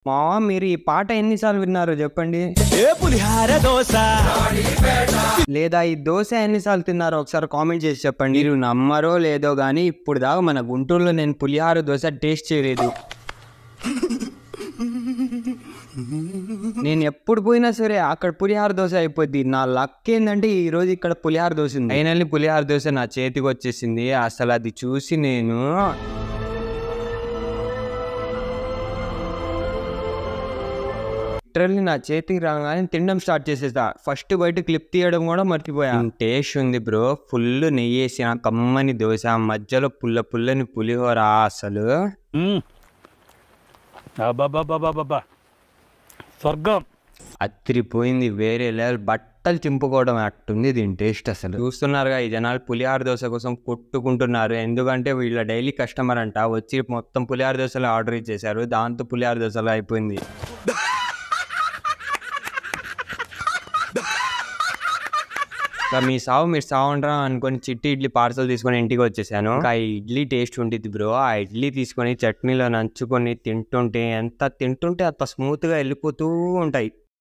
మావా మీరు ఈ పాట ఎన్నిసార్లు విన్నారో చెప్పండి. ఏ పులిహార దోశ లేదా ఈ దోశ ఎన్నిసార్లు తిన్నారో ఒకసారి కామెంట్ చేసి చెప్పండి. మీరు నమ్మరో లేదో కానీ ఇప్పుడు దాకా మన గుంటూరులో నేను పులిహార దోశ టేస్ట్ చేయలేదు. నేను ఎప్పుడు పోయినా సరే అక్కడ పులిహార దోశ అయిపోద్ది. నా లక్ ఏంటంటే ఈ రోజు ఇక్కడ పులిహార దోశ ఉంది. ఫైనల్లీ పులిహార దోశ నా చేతికి వచ్చేసింది. అసలు అది చూసి నేను లిటరల్లీ నా చేతికి రాగానే తినడం స్టార్ట్ చేసేస్తా. ఫస్ట్ బయట క్లిప్ తీయడం కూడా మర్చిపోయా. టేస్ట్ ఉంది బ్రో, ఫుల్ నెయ్యి వేసిన కమ్మని దోశ, మధ్యలో పుల్లని పులిహోర. అసలు స్వర్గం అత్తిరిపోయింది, వేరే లెవెల్. బట్టలు చింపుకోవడం అట్టుంది దీని టేస్ట్. అసలు చూస్తున్నారుగా ఈ జనాలు పులిహార దోశ కోసం కొట్టుకుంటున్నారు. ఎందుకంటే వీళ్ళ డైలీ కస్టమర్ అంట, వచ్చి మొత్తం పులిహార దోశలు ఆర్డర్ ఇచ్చేసారు. దాంతో పులిహార దోశలు అయిపోయింది. మీ సావు మీరు సావుండ్రా అనుకొని చిట్టి ఇడ్లీ పార్సల్ తీసుకొని ఇంటికి వచ్చేసాను. ఆ ఇడ్లీ టేస్ట్ ఉంటుంది బ్రో. ఆ ఇడ్లీ తీసుకొని చట్నీలో నంచుకొని తింటుంటే ఎంత తింటుంటే అంత స్మూత్గా వెళ్ళిపోతూ ఉంటాయి.